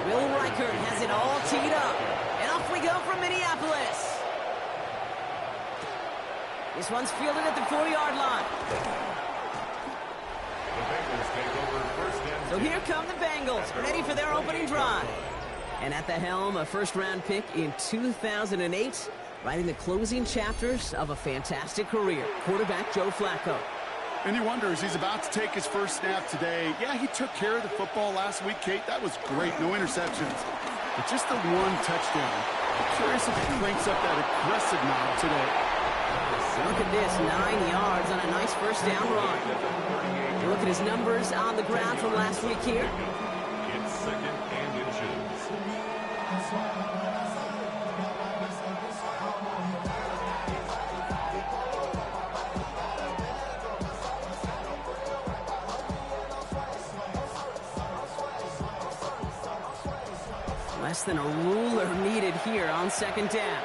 Will Reichert has it all teed up. And off we go from Minneapolis. This one's fielded at the 40-yard line. The Bengals take over first and 10. So here come the Bengals, ready for their opening drive. And at the helm, a first-round pick in 2008, writing the closing chapters of a fantastic career. Quarterback Joe Flacco. And he wonders, he's about to take his first snap today. Yeah, he took care of the football last week, Kate. That was great. No interceptions. But just the one touchdown. I'm curious if he cranks up that aggressive knob today. Look at this, 9 yards on a nice first down run. You look at his numbers on the ground from last week here. It's second and inches. Less than a ruler needed here on second down.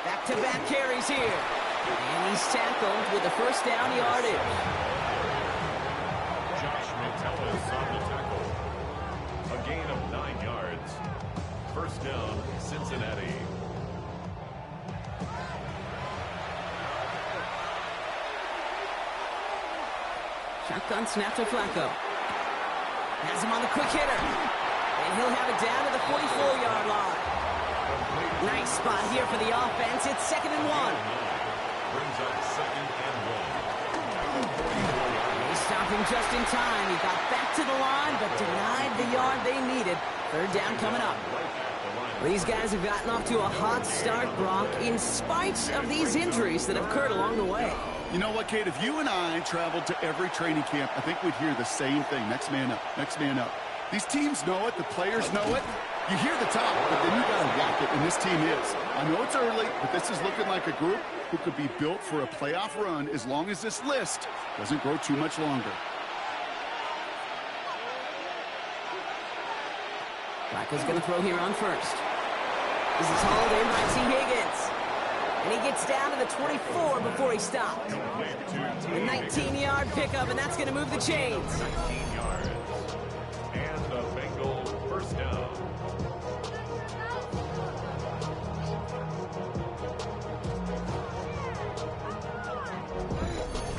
Back-to-back carries here. And he's tackled with the first down yardage. Josh Metellus on the tackle. A gain of 9 yards. First down, Cincinnati. Shotgun snap to Flacco. Has him on the quick hitter. And he'll have it down to the 44-yard line. Nice spot here for the offense. It's second and 1. Brings up second and 1. They stopped him just in time. He got back to the line, but denied the yard they needed. Third down coming up. Well, these guys have gotten off to a hot start, Brock, in spite of these injuries that have occurred along the way. You know what, Kate? If you and I traveled to every training camp, I think we'd hear the same thing. Next man up, next man up. These teams know it. The players know it. You hear the talk, but then you got to walk it, and this team is. I know it's early, but this is looking like a group who could be built for a playoff run as long as this list doesn't grow too much longer. Flacco's going to throw here on first. This is hauled in by T. Higgins. And he gets down to the 24 before he stopped. A 19-yard pickup, and that's going to move the chains. 19 yards. And the Bengals first down.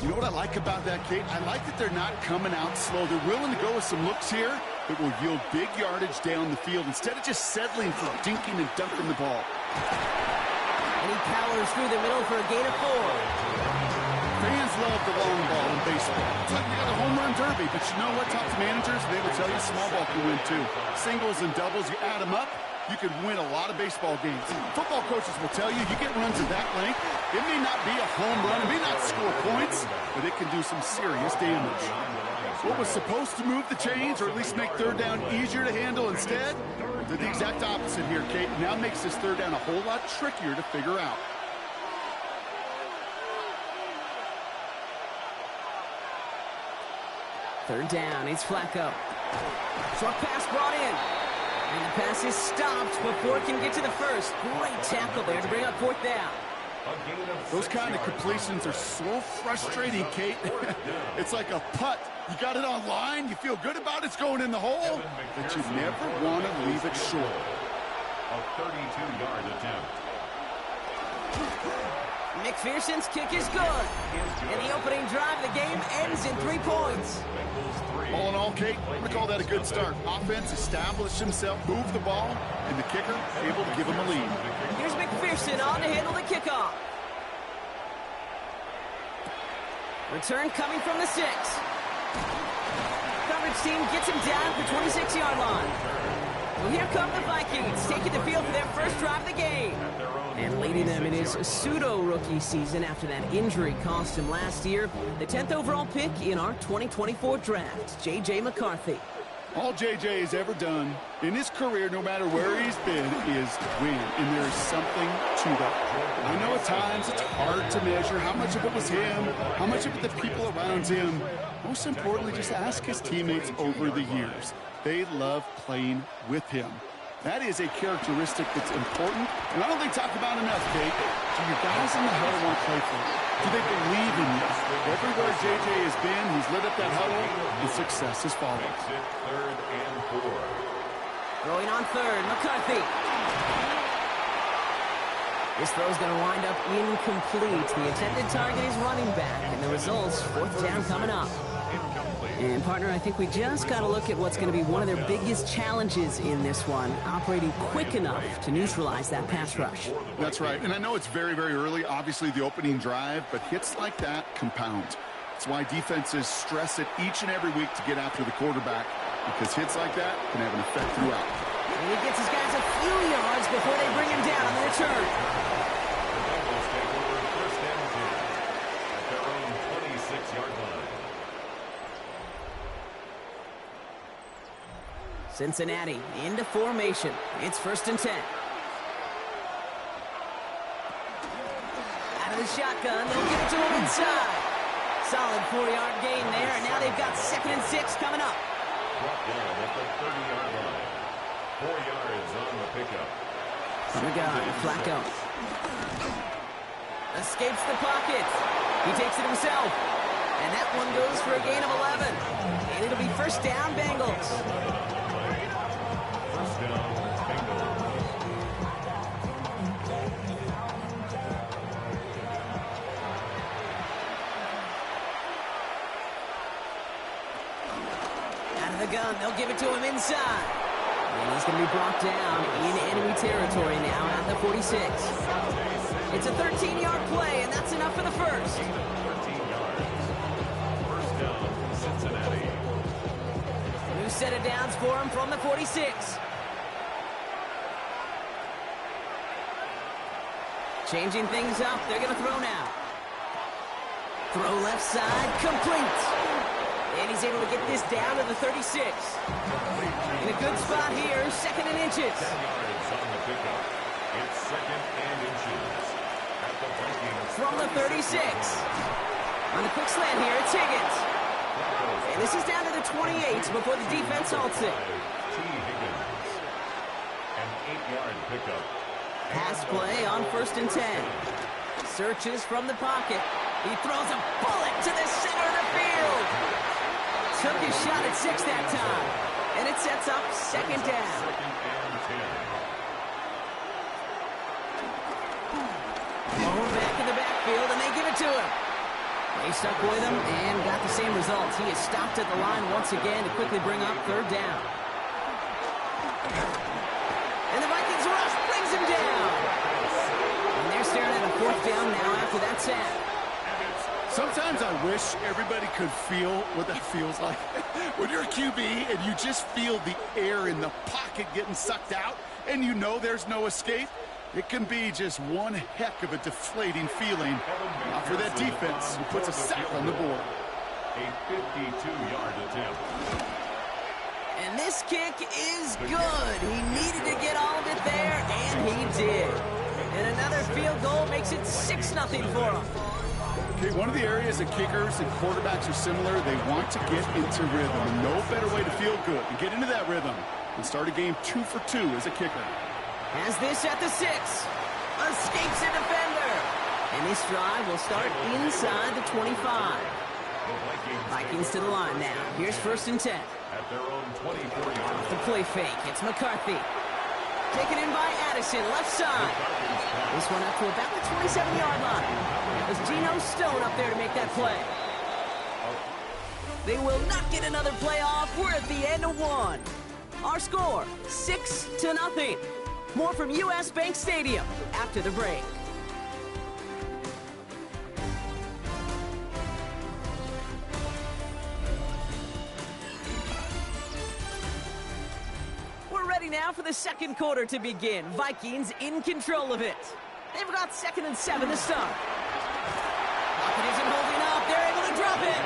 You know what I like about that, Kate? I like that they're not coming out slow. They're willing to go with some looks here that will yield big yardage down the field instead of just settling for dinking and dunking the ball. And he powers through the middle for a gain of 4. Fans love the long ball in baseball. It's like you got a home run derby, but you know what? Talk to managers, they will tell you small ball can win too. Singles and doubles, you add them up, you can win a lot of baseball games. Football coaches will tell you, you get runs of that length, it may not be a home run, it may not score points, but it can do some serious damage. What was supposed to move the chains, or at least make third down easier to handle instead, did the exact opposite here, Kate. Now makes this third down a whole lot trickier to figure out. Third down, it's Flacco. Short pass brought in. And the pass is stopped before it can get to the first. Great tackle there to bring up fourth down. Those kind of completions are so frustrating, Kate. It's like a putt. You got it on line, you feel good about it, it's going in the hole, but you never want to leave it short. A 32-yard attempt. McPherson's kick is good. And the opening drive of the game ends in 3 points. All in all, Kate, I'm going to call that a good start. Offense established himself, moved the ball, and the kicker able to give him a lead. Here's McPherson on to handle the kickoff. Return coming from the 6. Coverage team gets him down at the 26-yard line. Well, here come the Vikings, taking the field for their first drive of the game. And leading them in his pseudo-rookie season after that injury cost him last year. The 10th overall pick in our 2024 draft, J.J. McCarthy. All J.J. has ever done in his career, no matter where he's been, is win. And there is something to that. I know at times it's hard to measure how much of it was him, how much of it the people around him. Most importantly, just ask his teammates over the years. They love playing with him. That is a characteristic that's important, and I don't think talked about enough, Kate. Do your guys in the huddle want to play for you? Do they believe in you? Everywhere J.J. has been, he's lit up that huddle, and success is following. Makes it 3rd and 4. Throwing on third, McCarthy. This throw's going to wind up incomplete. The intended target is running back, and the result's 4th down coming up. And, partner, I think we just got to look at what's going to be one of their biggest challenges in this one, operating quick enough to neutralize that pass rush. That's right, and I know it's very, very early, obviously the opening drive, but hits like that compound. That's why defenses stress it each and every week to get after the quarterback, because hits like that can have an effect throughout. And he gets his guys a few yards before they bring him down on the return. The Bengals take over 1st and 10 at their own 26-yard line. Cincinnati into formation. It's 1st and 10. Out of the shotgun, they'll give it to him inside. Solid 4-yard gain there, and now they've got 2nd and 6 coming up. Brought down at the 30-yard line. 4 yards on the pickup. From the gun, Flacco. Escapes the pocket. He takes it himself. And that one goes for a gain of 11. And it'll be 1st down, Bengals. 1st down, Bengals. Out of the gun, they'll give it to him inside. And he's going to be brought down in enemy territory now at the 46. It's a 13-yard play, and that's enough for the first. 13 yards. 1st down, Cincinnati. New set of downs for him from the 46. Changing things up. They're going to throw now. Throw left side, complete. And he's able to get this down to the 36. In a good spot here, 2nd and inches. 10 yards on the pickup. It's 2nd and inches at the Vikings. From the 36. On the quick slant here, it's Higgins. And this is down to the 28 before the defense halts it. T. Higgins. An 8-yard pickup. Pass play on 1st and 10. Searches from the pocket. He throws a bullet to the center of the field. Took his shot at 6 that time. And it sets up 2nd down. 2nd and 10. Ball back in the backfield, and they give it to him. They stuck with him and got the same results. He is stopped at the line once again to quickly bring up 3rd down. And the Vikings rush brings him down. And they're staring at a 4th down now after that sack. Sometimes I wish everybody could feel what that feels like. When you're a QB and you just feel the air in the pocket getting sucked out and you know there's no escape, it can be just one heck of a deflating feeling for that defense who puts a sack on the board. A 52-yard attempt. And this kick is good. He needed to get all of it there, and he did. And another field goal makes it 6-0 for him. Okay, one of the areas that kickers and quarterbacks are similar, they want to get into rhythm. And no better way to feel good and get into that rhythm than start a game 2 for 2 as a kicker. Has this at the 6. Escapes a defender. And this drive will start inside the 25. Vikings to the line now. Here's 1st and 10. At their own 24-yard The play fake. It's McCarthy. Taken in by Addison, left side. This one up to about the 27-yard line. It was Geno Stone up there to make that play. They will not get another play off. We're at the end of 1. Our score, 6-0. More from US Bank Stadium after the break. We're ready now for the 2nd quarter to begin. Vikings in control of it. They've got 2nd and 7 to start. Pocket isn't holding up. They're able to drop it.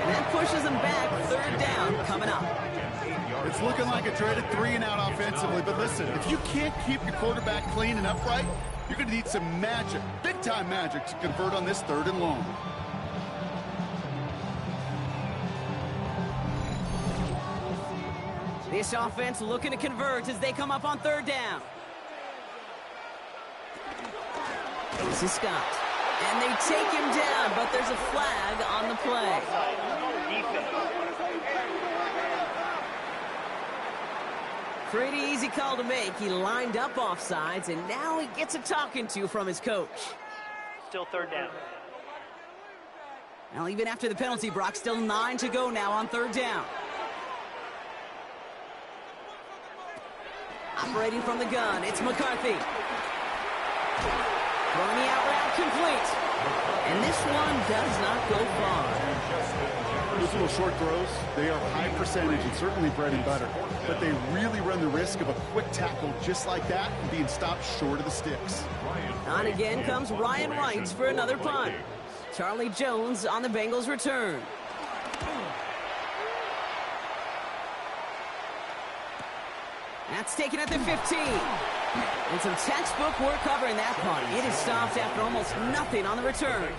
And that pushes them back. 3rd down coming up. It's looking like a dreaded 3-and-out offensively, but listen, if you can't keep your quarterback clean and upright, you're going to need some magic, big-time magic, to convert on this 3rd and long. This offense looking to convert as they come up on 3rd down. This is Scott. And they take him down, but there's a flag on the play. Pretty easy call to make. He lined up offsides, and now he gets a talking to from his coach. Still third down. Well, even after the penalty, Brock, still 9 to go now on third down. Operating from the gun, it's McCarthy. Throwing the out route complete. And this one does not go far. Those little short throws, they are high percentage and certainly bread and butter. But they really run the risk of a quick tackle just like that and being stopped short of the sticks. On again comes Ryan Wright for another punt. Charlie Jones on the Bengals return. That's taken at the 15. And some textbook work covering that punt. It is stopped after almost nothing on the return.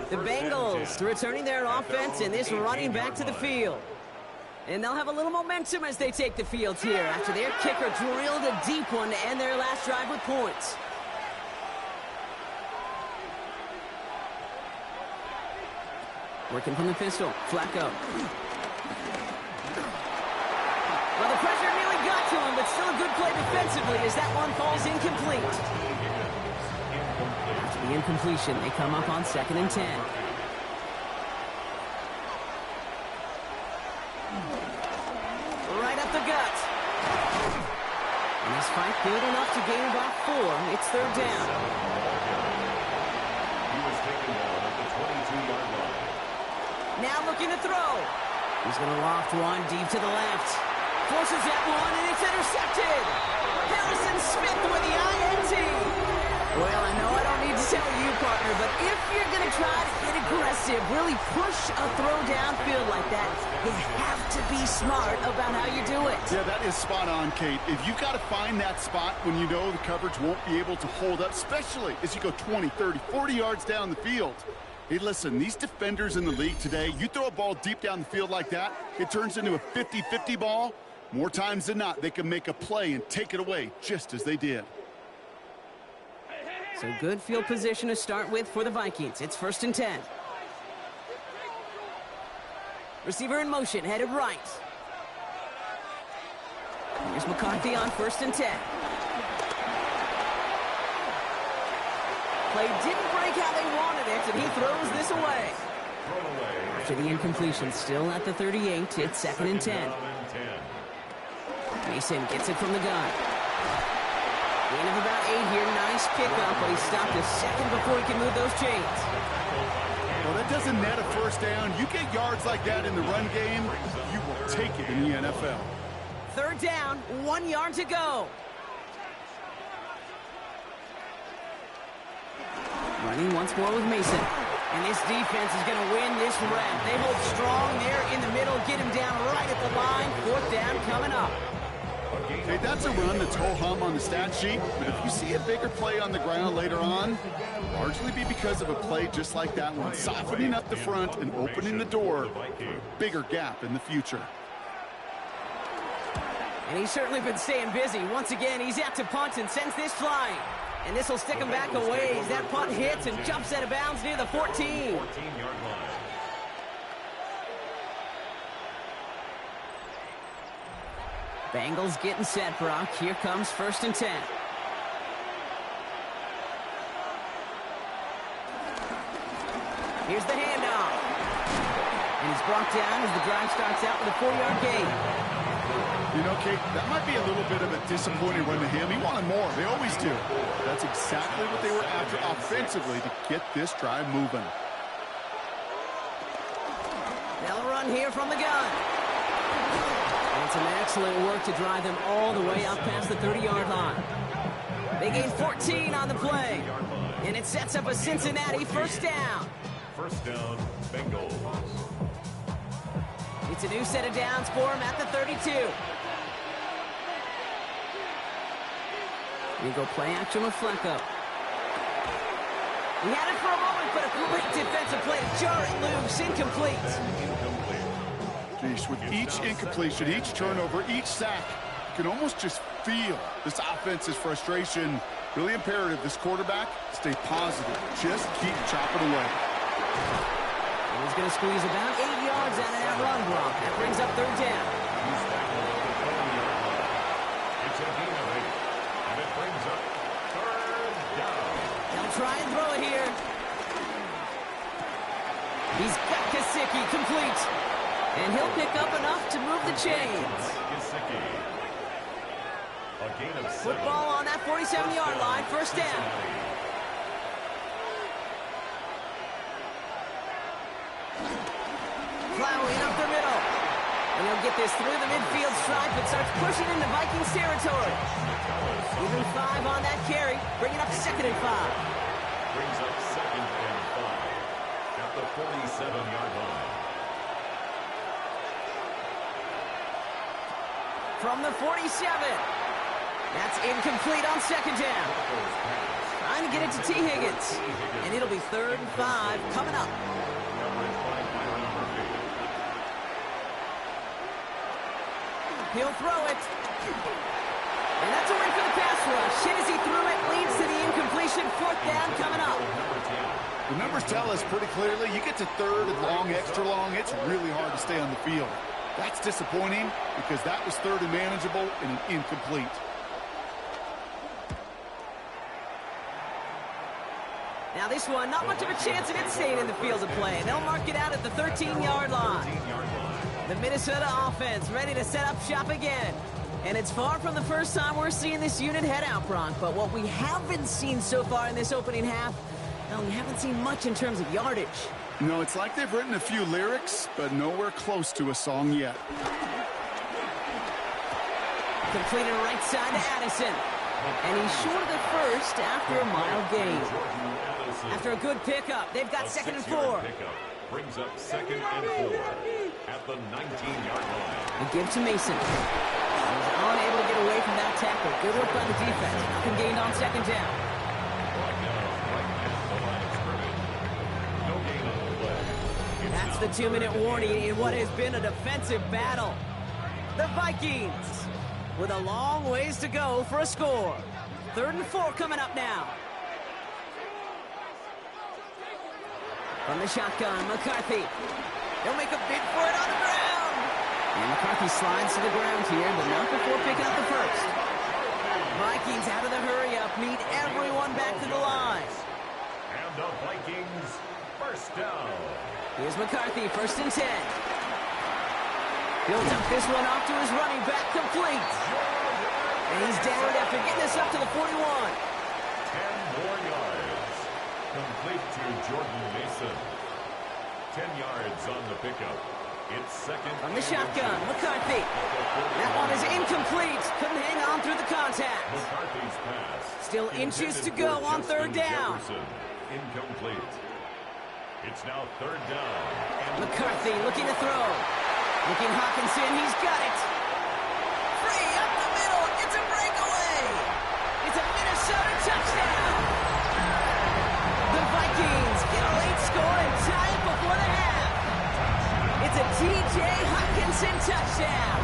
The Bengals returning their offense and this running back to the field. And they'll have a little momentum as they take the field here after their kicker drilled a deep one to end their last drive with points. Working from the pistol, Flacco. Well, the pressure nearly got to him, but still a good play defensively as that one falls incomplete. After the incompletion, they come up on 2nd and 10. Right up the gut. And this fight good enough to gain about 4. It's third down. He was taken down at the 22-yard line. Now looking to throw. He's going to loft one deep to the left. Forces that one, and it's intercepted. Harrison Smith with the INT. Well, I know I don't need to tell you, partner, but if you're going to try to get aggressive, really push a throw downfield like that, you have to be smart about how you do it. Yeah, that is spot on, Kate. If you've got to find that spot when you know the coverage won't be able to hold up, especially as you go 20, 30, 40 yards down the field. Hey, listen, these defenders in the league today, you throw a ball deep down the field like that, it turns into a 50-50 ball. More times than not, they can make a play and take it away, just as they did. So good field position to start with for the Vikings. It's 1st and 10. Receiver in motion, headed right. Here's McCarthy on 1st and 10. Play didn't break how they wanted it, and he throws this away. After the incompletion, still at the 38, it's 2nd and 10. Mason gets it from the gun. Gain of about 8 here. Nice pickup, but he stopped a second before he can move those chains. Well, that doesn't net a first down. You get yards like that in the run game, you will take it in the NFL. Third down, 1 yard to go. Running once more with Mason. And this defense is going to win this rep. They hold strong there in the middle, get him down right at the line. 4th down coming up. Hey, that's a run that's ho-hum on the stat sheet, but if you see a bigger play on the ground later on, largely be because of a play just like that one, softening up the front and opening the door for a bigger gap in the future. And he's certainly been staying busy. Once again, he's out to punt and sends this flying. And this will stick him back a ways. That punt hits and jumps out of bounds near the 14. 14-yard line. Bengals getting set, Brock. Here comes 1st and 10. Here's the handoff. And he's brought down as the drive starts out with a 4-yard gain. You know, Kate, that might be a little bit of a disappointing run to him. He wanted more. They always do. That's exactly what they were after offensively to get this drive moving. They'll run here from the gun. And some excellent work to drive them all the way up past the 30-yard line. They gain 14 on the play. And it sets up a Cincinnati first down. First down, Bengals. It's a new set of downs for him at the 32. We go play action with Flacco. He had it for a moment, but a great defensive play to jar it loose. Incomplete. Geez, with each incompletion, each turnover, each sack, you can almost just feel this offense's frustration. Really imperative this quarterback stay positive. Just keep chopping away. He's going to squeeze about 8 yards out of that run block. That brings up third down. It's a gain of 8. And it brings up third down. They'll try and throw it here. He's got Gesicki complete. And he'll pick up enough to move the chains. Gesicki. A gain of 7. Football on that 47-yard line, first down. Plowing up the middle. And he'll get this through the midfield stripe and starts pushing into Vikings territory. Even 5 on that carry, bringing up 2nd and 5. Brings up 2nd and 5 at the 47-yard line. From the 47. That's incomplete on 2nd down. Trying to get it to T. Higgins. And it'll be 3rd and 5 coming up. He'll throw it. And that's a win for the pass rush. Shinsey threw it, leads to the incompletion. 4th down coming up. The numbers tell us pretty clearly, you get to 3rd and long, extra long, it's really hard to stay on the field. That's disappointing because that was 3rd and manageable and an incomplete. Now this one, not much of a chance of it staying in the field of play. They'll mark it out at the 13-yard line. The Minnesota offense ready to set up shop again. And it's far from the first time we're seeing this unit head out, Bronk. But what we haven't seen so far in this opening half, well, we haven't seen much in terms of yardage. No, it's like they've written a few lyrics, but nowhere close to a song yet. Completed right side to Addison. And he's short of the first after a mile gain. After a good pickup, they've got 2nd and 4. Brings up 2nd and 4 at the 19-yard line. And give to Mason. He was unable to get away from that tackle. Good work by the defense. Nothing gained on 2nd down. Right at the line of scrimmage. No gain on the play. That's the 2-minute warning in what has been a defensive battle. The Vikings with a long ways to go for a score. 3rd and 4 coming up now. From the shotgun, McCarthy. He'll make a bid for it on the ground. And McCarthy slides to the ground here, but not before picking up the first. Vikings out of the hurry-up, meet everyone back to the line. And the Vikings first down. Here's McCarthy, 1st and 10. He'll dump this one off to his running back, complete. And he's down after getting this up to the 41. 10 more yards. Complete to Jordan Mason. 10 yards on the pickup. It's 2nd. From the shotgun, McCarthy. That one is incomplete. Couldn't hang on through the contact. McCarthy's pass. Still inches to go on 3rd down. Jefferson. Incomplete. It's now 3rd down. And McCarthy looking to throw. Looking Hawkinson, he's got it. Free up the middle, it's a breakaway. It's a Minnesota touchdown. The Vikings get a late score and tie it before the half. It's a T.J. Hawkinson touchdown.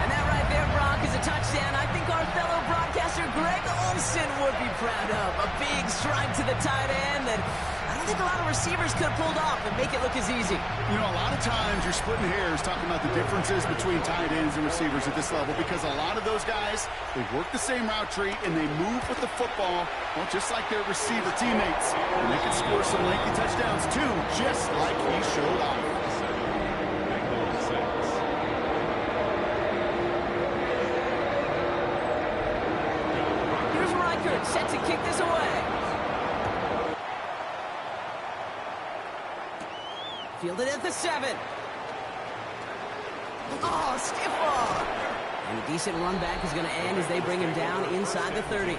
And that right there, Brock, is a touchdown I think our fellow broadcaster Greg Olsen would be proud of. A big strike to the tight end that I don't think a lot of receivers could have pulled off and make it look as easy. You know, a lot of times you're splitting hairs talking about the differences between tight ends and receivers at this level because a lot of those guys, they work the same route tree and they move with the football, well, just like their receiver teammates. And they can score some lengthy touchdowns too, just like he showed off. Here's Reichert set to kick this away. Fielded at the 7. Oh, stiff arm. And a decent run back is going to end as they bring him down inside the 30.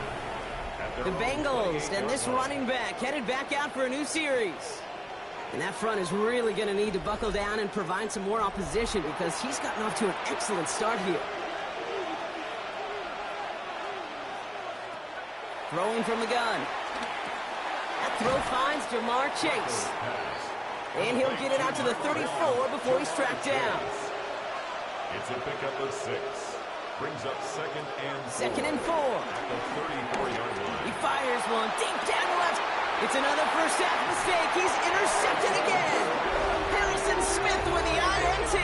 The Bengals and this running back headed back out for a new series. And that front is really going to need to buckle down and provide some more opposition because he's gotten off to an excellent start here. Throwing from the gun. That throw finds Jamar Chase. And he'll get it out to the 34 before he's tracked down. It's a pickup of 6. Brings up 2nd and 4. 2nd and 4. At the 34-yard line. He fires one deep down the left. It's another first half mistake. He's intercepted again. Harrison Smith with the INT.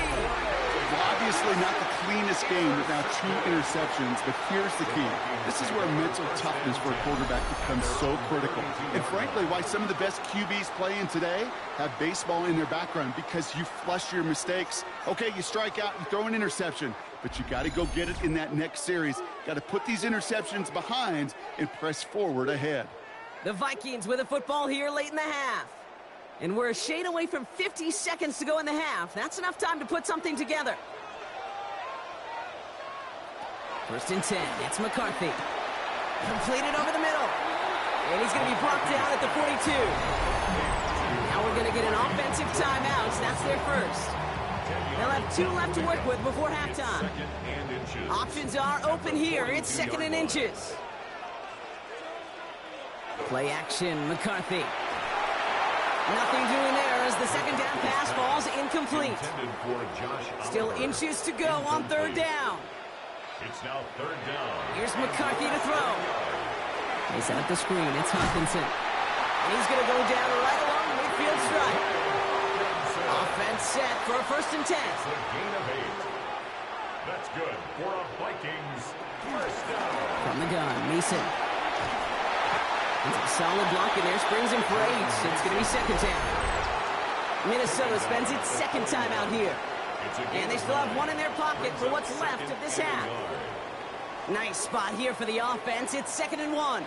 Obviously not the cleanest game without 2 interceptions, but here's the key. This is where mental toughness for a quarterback becomes so critical. And frankly, why some of the best QBs playing today have baseball in their background, because you flush your mistakes. Okay, you strike out, you throw an interception, but you got to go get it in that next series. Got to put these interceptions behind and press forward ahead. The Vikings with a football here late in the half. And we're a shade away from 50 seconds to go in the half. That's enough time to put something together. 1st and 10. It's McCarthy. Completed over the middle. And he's going to be brought down at the 42. Now we're going to get an offensive timeout. That's their first. They'll have 2 left to work with before halftime. Options are open here. It's 2nd and inches. Play action, McCarthy. Nothing doing there as the 2nd down pass falls incomplete. Still inches to go on 3rd down. It's now 3rd down. Here's McCarthy to throw. They set up the screen. It's Hutchinson. And he's going to go down right along the midfield stripe. Offense set for a 1st and 10. It's a gain of 8. That's good for a Vikings 1st down. From the gun, Mason. It's a solid block in there, springs him for 8. It's going to be 2nd down. Minnesota spends its 2nd time out here. And they still have 1 in their pocket for what's left of this half. Nice spot here for the offense. It's 2nd and 1.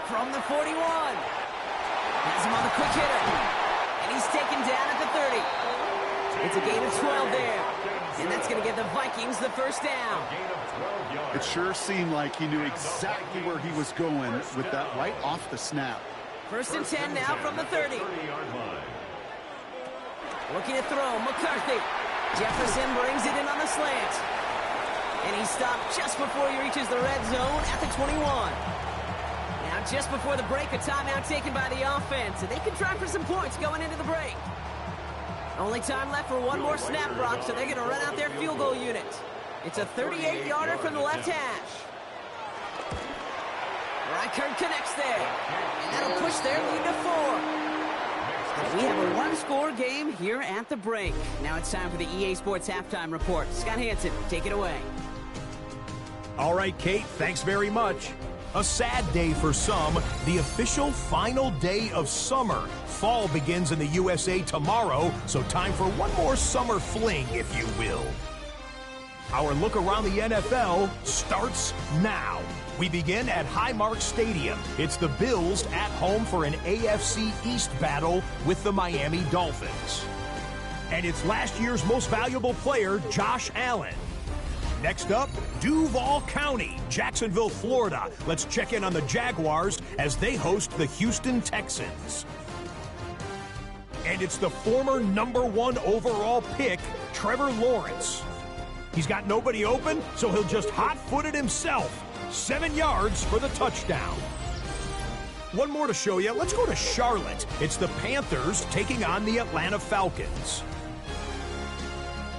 From the 41. Has him on the quick hitter. And he's taken down at the 30. It's a gain of 12 there. And that's going to give the Vikings the 1st down. It sure seemed like he knew exactly where he was going with that right off the snap. 1st and 10 now from the 30. Looking to throw, McCarthy. Jefferson brings it in on the slant. And he stopped just before he reaches the red zone at the 21. Now just before the break, a timeout taken by the offense. And they can try for some points going into the break. Only time left for 1 more snap, Brock, so they're going to run out their field goal unit. It's a 38-yarder from the left hash. Reichard connects there. And that'll push their lead to 4. We have a 1-score game here at the break. Now it's time for the EA Sports Halftime Report. Scott Hanson, take it away. All right, Kate, thanks very much. A sad day for some, the official final day of summer. Fall begins in the USA tomorrow, so time for one more summer fling, if you will. Our look around the NFL starts now. We begin at Highmark Stadium. It's the Bills at home for an AFC East battle with the Miami Dolphins. And it's last year's most valuable player, Josh Allen. Next up, Duval County, Jacksonville, Florida. Let's check in on the Jaguars as they host the Houston Texans. And it's the former #1 overall pick, Trevor Lawrence. He's got nobody open, so he'll just hot-foot it himself. 7 yards for the touchdown. One more to show you. Let's go to Charlotte. It's the Panthers taking on the Atlanta Falcons.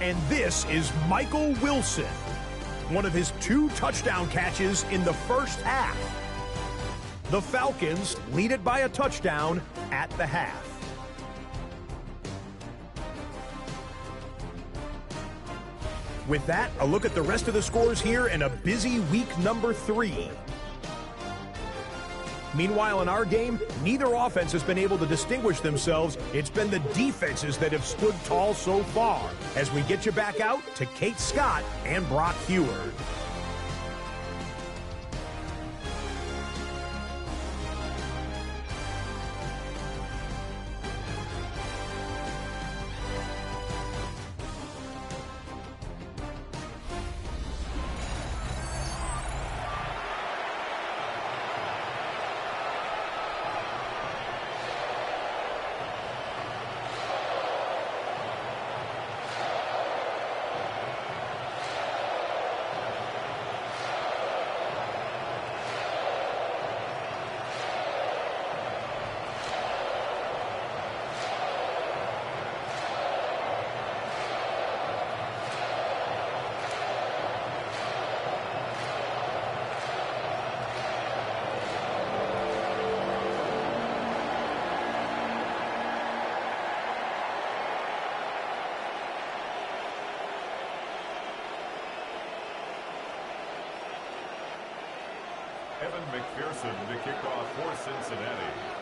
And this is Michael Wilson. One of his 2 touchdown catches in the first half. The Falcons lead it by a touchdown at the half. With that, a look at the rest of the scores here in a busy week number 3. Meanwhile, in our game, neither offense has been able to distinguish themselves. It's been the defenses that have stood tall so far. As we get you back out to Kate Scott and Brock Heward. Evan McPherson to kick off for Cincinnati.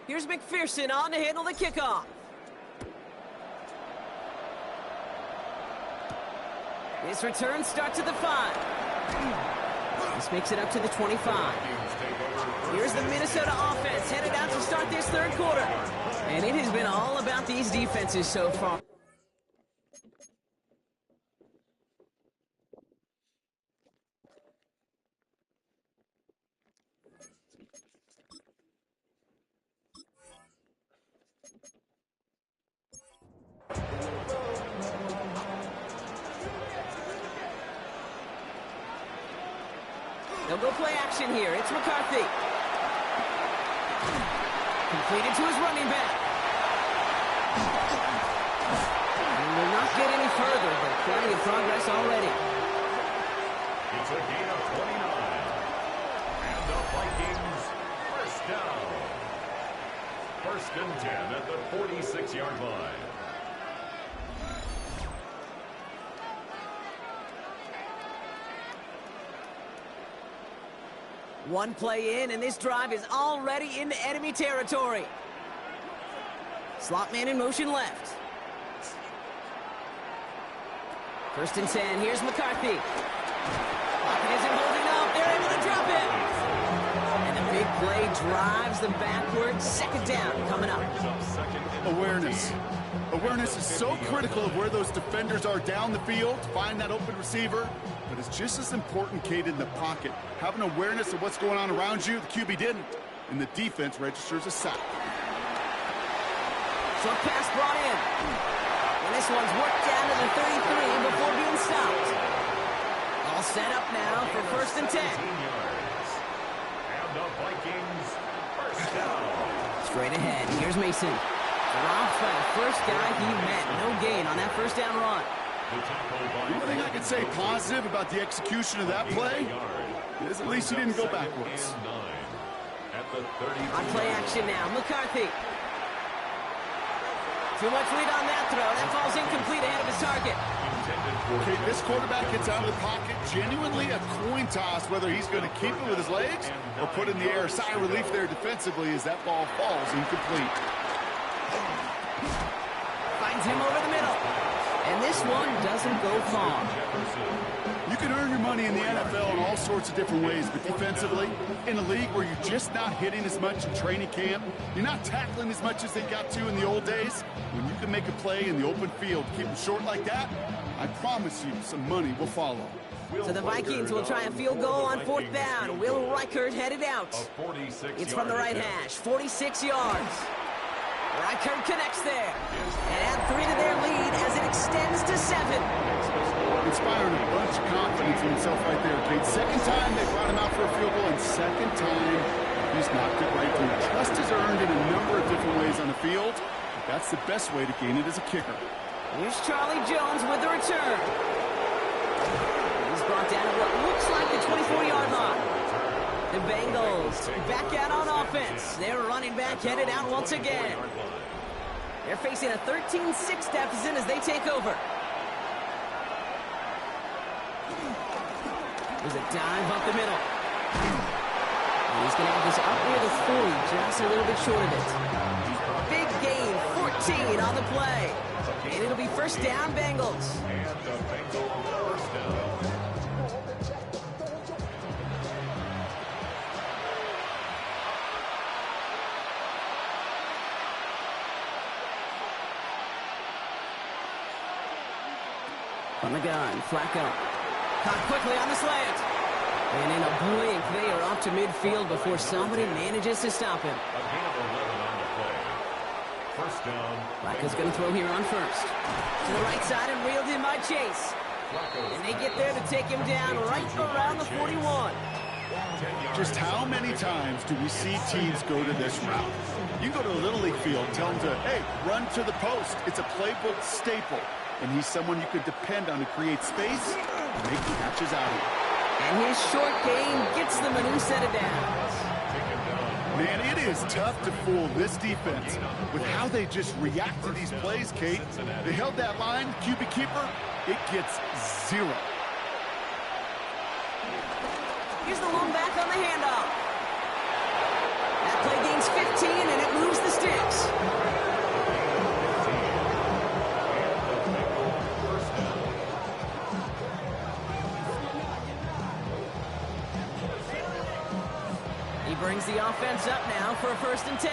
Here's McPherson on to handle the kickoff. This return starts at the 5. This makes it up to the 25. Here's the Minnesota offense headed out to start this third quarter. And it has been all about these defenses so far. They'll go play action here. It's McCarthy. Completed to his running back. And will not get any further, but plenty of progress already. It's a gain of 29. And the Vikings first down. 1st and 10 at the 46-yard line. One play in, and this drive is already into enemy territory. Slot man in motion left. 1st and 10. Here's McCarthy. Pocket isn't holding up. They're able to drop it. And the big play drives them backwards. 2nd down coming up. Awareness. Awareness is so critical of where those defenders are down the field to find that open receiver. But it's just as important, Kate, in the pocket. Having awareness of what's going on around you, the QB didn't. And the defense registers a sack. Short pass brought in. And this one's worked down to the 33 before being stopped. All set up now for 1st and 10. And the Vikings first down. Straight ahead. Here's Mason. Dropped by the first guy he met. No gain on that 1st down run. One thing I can say positive about the execution of that play is at least he didn't go backwards. On play action now, McCarthy. Too much lead on that throw. That falls incomplete ahead of his target. Okay, this quarterback gets out of the pocket, genuinely a coin toss whether he's going to keep it with his legs or put it in the air. Sigh of relief there defensively as that ball falls incomplete. Finds him over the middle. And this one doesn't go far. You can earn your money in the NFL in all sorts of different ways, but defensively, in a league where you're just not hitting as much in training camp, you're not tackling as much as they got to in the old days, when you can make a play in the open field, keep them short like that, I promise you some money will follow. So the Vikings will try a field goal on 4th down. Will Reichert headed out. It's from the right hash, 46 yards. Reichert connects there. And add 3 to their lead as it extends to 7. Inspiring a bunch of confidence in himself right there, Kate. 2nd time they brought him out for a field goal, and 2nd time he's knocked it right through. Trust is earned in a number of different ways on the field. But that's the best way to gain it as a kicker. Here's Charlie Jones with the return. He's brought down at what looks like the 24-yard line. The Bengals back out on offense. Their running back headed out once again. They're facing a 13-6 deficit as they take over. There's a dive up the middle. And he's going to have this up near the 40, just a little bit short of it. Big gain, 14 on the play. And it'll be 1st down, Bengals. And the Bengals first down. From the gun, Flacco. Caught quickly on the slant. And in a blink, they are up to midfield before somebody manages to stop him. A gain of 11 on the play. 1st down. Flacco's going to throw here on 1st. To the right side and reeled in by Chase. And they get there to take him down right around the 41. Just how many times do we see teams go to this route? You go to a Little League field, tell him to, hey, run to the post. It's a playbook staple. And he's someone you could depend on to create space and make catches out of. And his short game gets them a new set of downs. Man, it is tough to fool this defense with how they just react to these plays, Kate. They held that line, QB keeper, it gets 0. Here's the long back on the handoff. That play gains 15, and it moves the sticks. He brings the offense up now for a 1st and 10.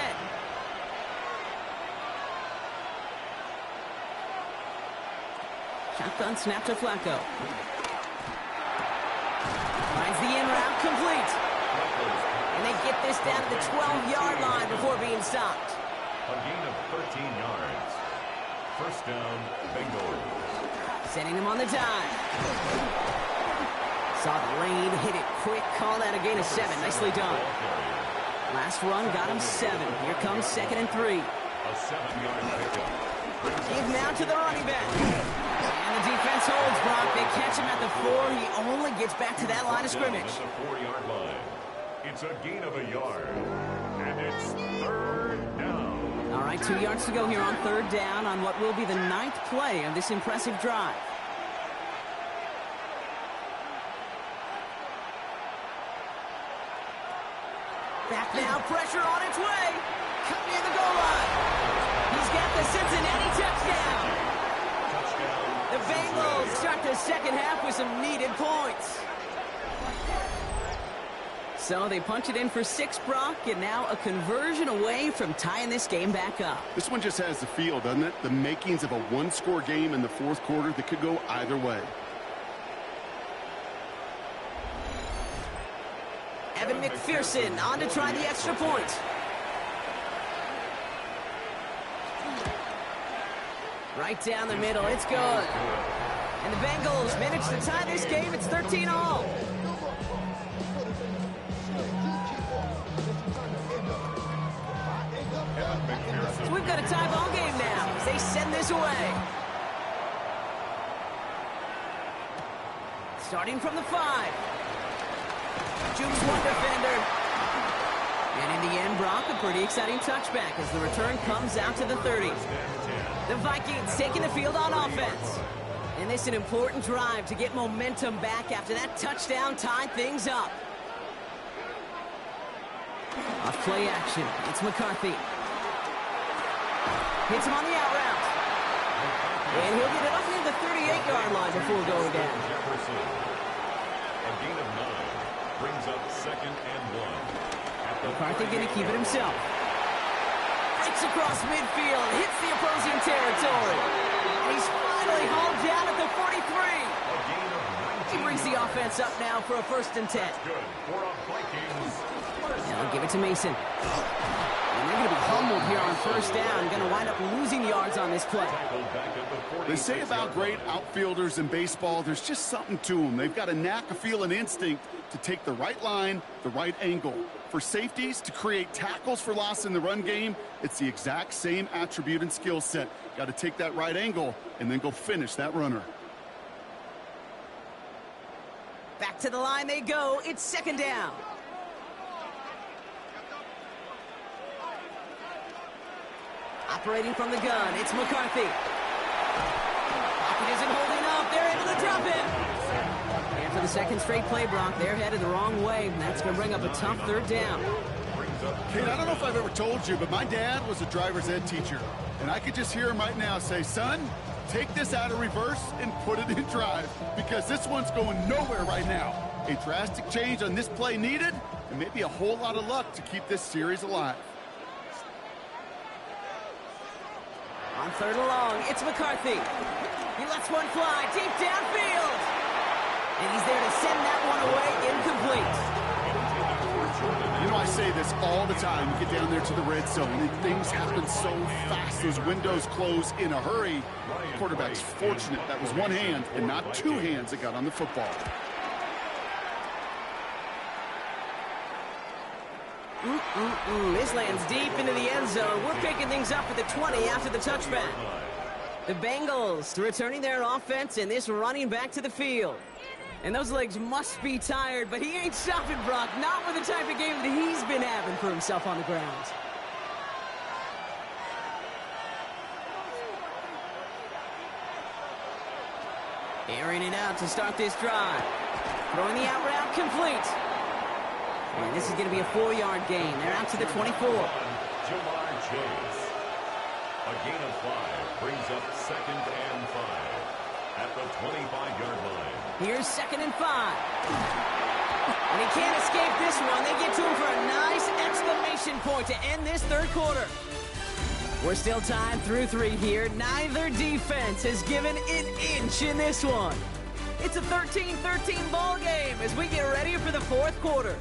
Shotgun snap to Flacco. Finds the in route complete. And they get this down to the 12-yard line before being stopped. A gain of 13 yards. 1st down, Bengals. Sending him on the dive. Saw the lane, hit it quick, call that a gain of 7. Nicely done. Last run got him 7. Here comes 2nd and 3. A 7-yard pickup. Give now to the running back. And the defense holds Brock. They catch him at the 4. He only gets back to that line of scrimmage. At the 4-yard line. It's a gain of a yard. And it's 3rd down. All right, 2 yards to go here on 3rd down on what will be the 9th play of this impressive drive. Back now, pressure on its way. Cut near the goal line. He's got the Cincinnati touchdown. The Bengals start the 2nd half with some needed points. So they punch it in for 6, Brock, and now a conversion away from tying this game back up. This one just has the feel, doesn't it? The makings of a 1-score game in the 4th quarter that could go either way. Evan McPherson on to try the extra point. Right down the middle, it's good. And the Bengals manage to tie this game. It's 13-all. So we've got a tie ball game now as they send this away. Starting from the 5. Jukes one defender. And in the end, Brock, a pretty exciting touchback as the return comes out to the 30. The Vikings taking the field on offense. And this is an important drive to get momentum back after that touchdown tied things up. Off play action. It's McCarthy. Hits him on the out route. And he'll get it up near the 38-yard line before going down. A gain of 9 brings up 2nd and 1. McCarthy going to keep it himself. Breaks across midfield, hits the opposing territory. And he's finally hauled down at the 43. He brings the offense up now for a 1st and 10. Good for a Vikings. Now they'll give it to Mason. And they're going to be humbled here on 1st down. Going to wind up losing yards on this play. They say about great outfielders in baseball, there's just something to them. They've got a knack, a feel, and instinct to take the right line, the right angle. For safeties, to create tackles for loss in the run game, it's the exact same attribute and skill set. Got to take that right angle and then go finish that runner. Back to the line they go. It's 2nd down. Operating from the gun, it's McCarthy. Pocket isn't holding up. They're able to drop it. And for the 2nd straight play, Brock, they're headed the wrong way. And that's going to bring up a tough 3rd down. Kate, I don't know if I've ever told you, but my dad was a driver's ed teacher. And I could just hear him right now say, son, take this out of reverse and put it in drive. Because this one's going nowhere right now. A drastic change on this play needed, and maybe a whole lot of luck to keep this series alive. On 3rd and long, it's McCarthy. He lets one fly deep downfield. And he's there to send that one away incomplete. You know, I say this all the time. You get down there to the red zone, and things happen so fast. Those windows close in a hurry. The quarterback's fortunate that was one hand and not 2 hands that got on the football. This lands deep into the end zone. We're picking things up at the 20 after the touchback. The Bengals returning their offense and this running back to the field. And those legs must be tired, but he ain't stopping, Brock. Not with the type of game that he's been having for himself on the ground. Airing it out to start this drive. Throwing the out route complete. And this is going to be a 4-yard gain. They're out to the 24. Jamar Chase. A gain of 5 brings up 2nd and 5 at the 25-yard line. Here's 2nd and 5. And he can't escape this one. They get to him for a nice exclamation point to end this third quarter. We're still tied through 3 here. Neither defense has given an inch in this one. It's a 13-13 ball game as we get ready for the fourth quarter.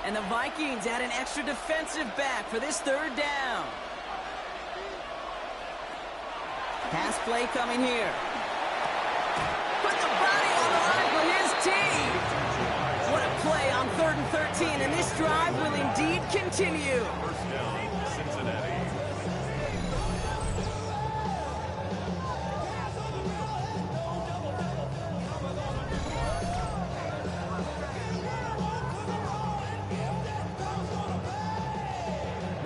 And the Vikings add an extra defensive back for this third down. Pass play coming here. Put the body on the line for his team. What a play on 3rd and 13, and this drive will indeed continue. First down, Cincinnati.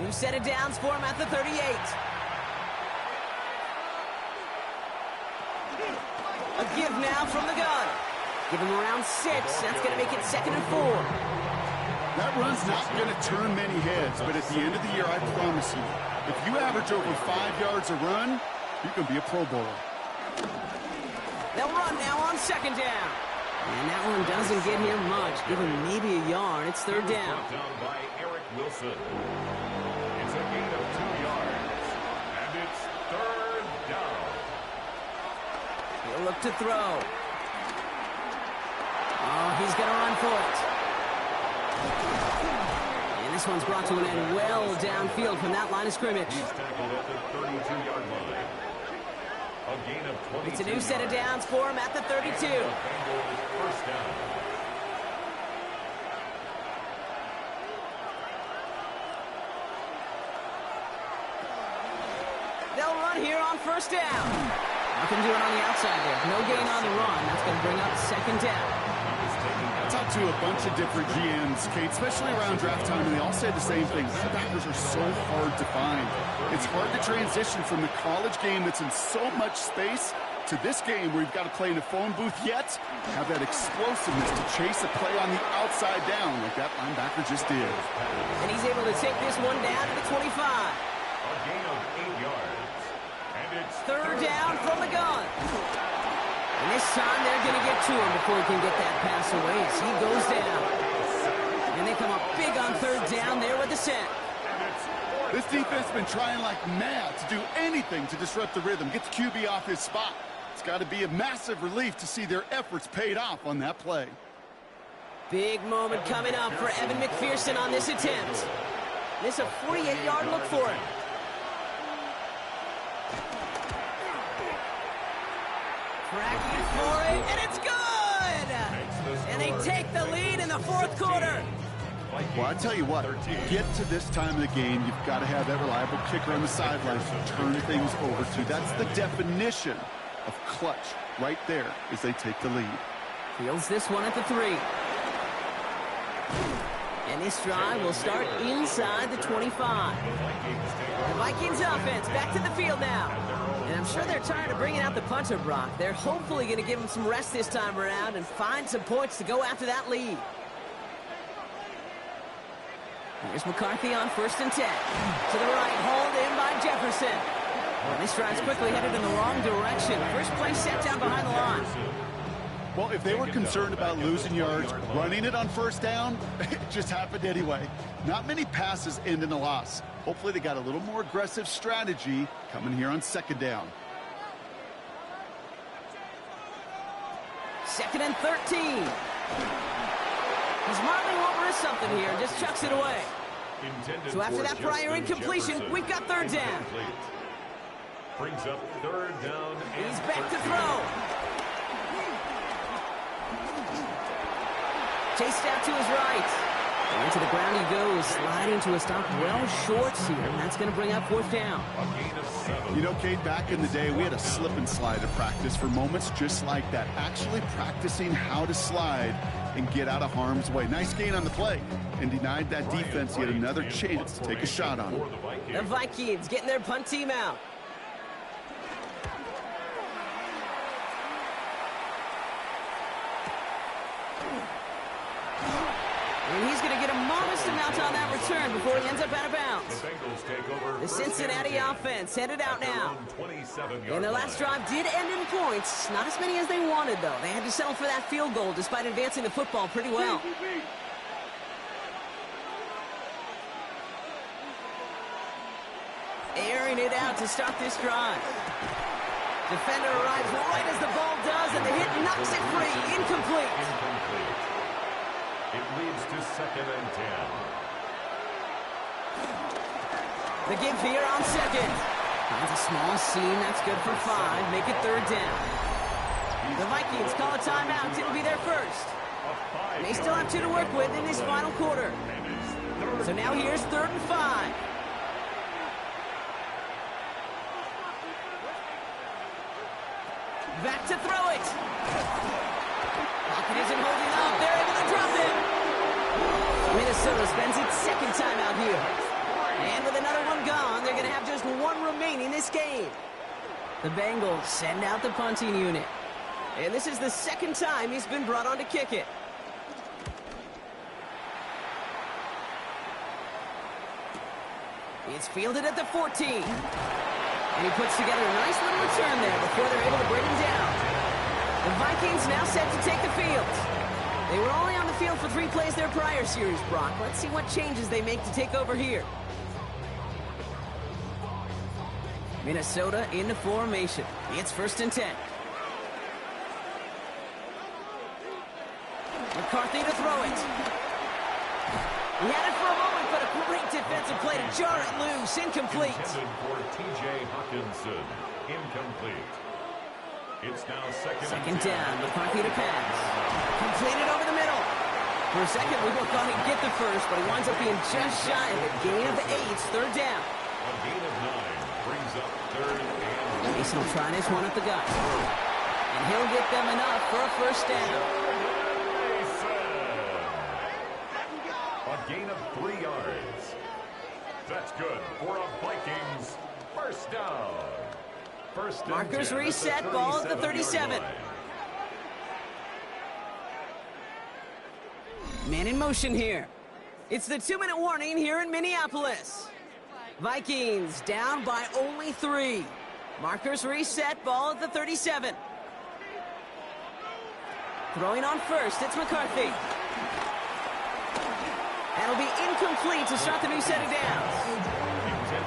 New set of downs for him at the 38. A give now from the gun. Give him around 6. That's going to make it 2nd and 4. That run's not going to turn many heads, but at the end of the year, I promise you, if you average over 5 yards a run, you can be a Pro Bowler. They'll run now on 2nd down. And that one doesn't get him much. Give him maybe a yard. It's 3rd down. Brought down by Eric Wilson. It's a gain of 2 yards. And it's 3rd down. He'll look to throw. Oh, he's going to run for it. And this one's brought to an end well downfield from that line of scrimmage. He's tackled at the 32-yard line. A gain of 22 It's a new set of downs for him at the 32. The Bengals first down. They'll run here on 1st down. Nothing doing on the outside there. No gain on the run. That's going to bring up 2nd down. I talked to a bunch of different GMs, Kate, especially around draft time, and they all say the same thing. Linebackers are so hard to find. It's hard to transition from the college game that's in so much space to this game where you've got to play in a phone booth, yet have that explosiveness to chase a play on the outside down like that linebacker just did. And he's able to take this one down to the 25. A gain of 8 yards. And it's 3rd down from the gun. And this time they're going to get to him before he can get that pass away as he goes down. And they come up big on 3rd down there with the sack. This defense has been trying like mad to do anything to disrupt the rhythm, get the QB off his spot. It's got to be a massive relief to see their efforts paid off on that play. Big moment coming up for Evan McPherson on this attempt. This is a 48-yard look for him. Cracking for it, and it's good! And they take the lead in the fourth quarter. Well, I tell you what, to get to this time of the game, you've got to have that reliable kicker on the sidelines to turn things over to. That's the definition of clutch right there as they take the lead. Fields this one at the 3. And this drive will start inside the 25. The Vikings offense back to the field now. And I'm sure they're tired of bringing out the punter, Brock. They're hopefully going to give him some rest this time around and find some points to go after that lead. Here's McCarthy on 1st and 10. To the right, hauled in by Jefferson. Well, this drive's quickly headed in the wrong direction. First play set down behind the line. Well, if they were concerned about losing yards, running it on 1st down, it just happened anyway. Not many passes end in a loss. Hopefully they got a little more aggressive strategy coming here on 2nd down. 2nd and 13. He's Marley won't risk something here, just chucks it away. So after that prior incompletion, we've got 3rd down. Brings up 3rd down. He's back to throw. Chased out to his right. And into the ground he goes, sliding to a stop well short here. And that's going to bring up 4th down. A gain of 7. You know, Kate, back in the day, we had a slip and slide at practice for moments just like that. Actually practicing how to slide and get out of harm's way. Nice gain on the play. And denied that defense yet another chance to take a shot on him. The Vikings getting their punt team out. And he's going to get a modest amount on that return before he ends up out of bounds. The Cincinnati offense headed out now. And their last drive did end in points. Not as many as they wanted, though. They had to settle for that field goal despite advancing the football pretty well. Airing it out to start this drive. Defender arrives right as the ball does, and the hit knocks it free. Incomplete. It leads to 2nd and 10. The give here on 2nd. Finds a small seam. That's good for 5. Make it 3rd down. The Vikings call a timeout. It'll be their first. And they still have 2 to work with in this final quarter. So now here's 3rd and 5. Back to throw it. Pocket isn't holding up. They're able to drop it. Minnesota spends its 2nd time out here. And with another one gone, they're going to have just 1 remaining this game. The Bengals send out the punting unit. And this is the 2nd time he's been brought on to kick it. It's fielded at the 14. And he puts together a nice little return there before they're able to bring him down. The Vikings now set to take the field. They were only on the field for 3 plays their prior series, Brock. Let's see what changes they make to take over here. Minnesota into formation. It's 1st and 10. McCarthy to throw it. He had it for a moment, but a great defensive play to jar it loose. Incomplete. Intended for T.J. Hawkinson. Incomplete. It's now 2nd down. McCarthy to pass. Completed over the middle. For a second, we both thought he'd get the first, but he winds up being just shy of a gain of 8. 3rd down. A gain of 9 brings up 3rd and Mason will try this one at the gut. And he'll get them enough for a 1st down. A gain of 3 yards. That's good for a Vikings 1st down. Markers reset, ball at the 37. Man in motion here. It's the 2-minute warning here in Minneapolis. Vikings down by only 3. Markers reset, ball at the 37. Throwing on first, it's McCarthy. That'll be incomplete to start the new set of downs.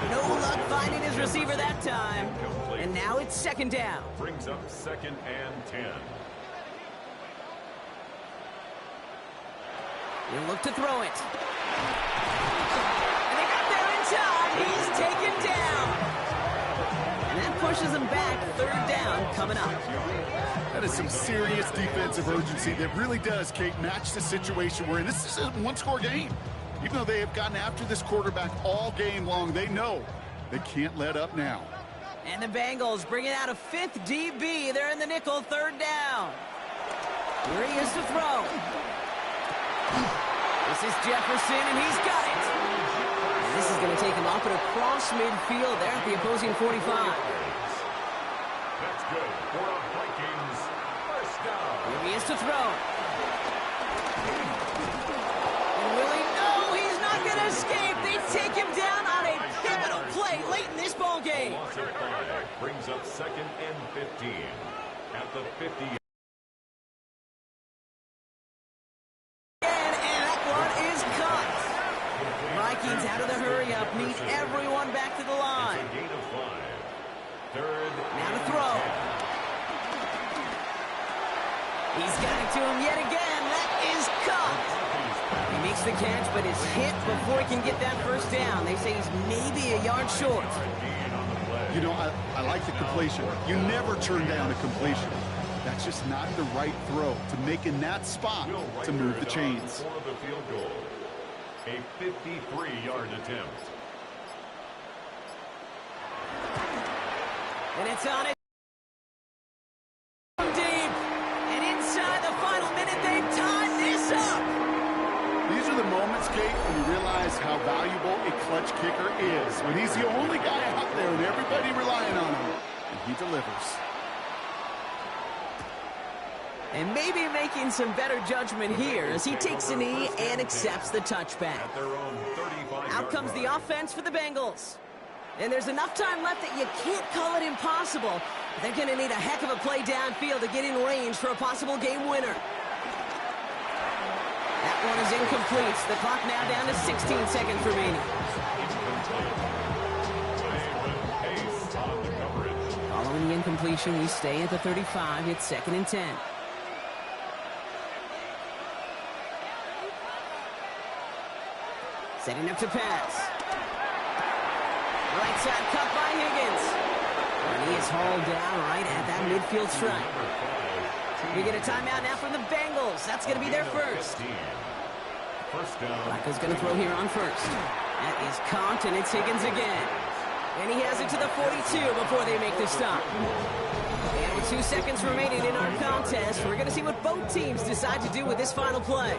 No luck finding his receiver that time. And now it's 2nd down. Brings up 2nd and 10. He'll look to throw it. And they got there in time. He's taken down. And that pushes him back. 3rd down coming up. That is some serious defensive urgency that really does, Kate, match the situation we're in. This is a 1-score game. Even though they have gotten after this quarterback all game long, they know they can't let up now. And the Bengals bringing out a 5th DB. They're in the nickel. 3rd down. Here he is to throw. This is Jefferson, and he's got it. And this is going to take him up and across midfield there at the opposing 45. That's good for a Vikings 1st down. Here he is to throw. And Willie, no, he's not going to escape. They take him down on a pivotal play late in this ball game. Loss of 5 brings up 2nd and 15 at the 50. And that one is cut. Vikings out of the hurry-up need everyone back to the line. It's a gain of 5. 3rd Now to and throw. 10. He's got it to him yet again. That is caught. He makes the catch, but is hit before he can get that 1st down. They say he's maybe a yard short. You know, I like the completion. You never turn down a completion. That's just not the right throw to make in that spot to move the chains. For the field goal, a 53-yard attempt. And it's on it. Deep. And inside the final minute, they've tied this up. These are the moments, Kate, when you realize how valuable a clutch kicker is. When he's the only guy out there and everybody relying on him. And he delivers. And maybe making some better judgment here as he takes a knee and accepts the touchback. At their own 35-yard Out comes the line. offense for the Bengals. And there's enough time left that you can't call it impossible. They're going to need a heck of a play downfield to get in range for a possible game winner. That one is incomplete. The clock now down to 16 seconds remaining. Pace on the coverage. Following the incompletion, we stay at the 35. It's 2nd and 10. Setting up to pass. Right side cut by Higgins. And he is hauled down right at that midfield stripe. We get a timeout now from the Bengals. That's going to be their first. First down. Flacco's going to throw here on first. That is caught, and it's Higgins again. And he has it to the 42 before they make the stop. And with 2 seconds remaining in our contest, we're going to see what both teams decide to do with this final play.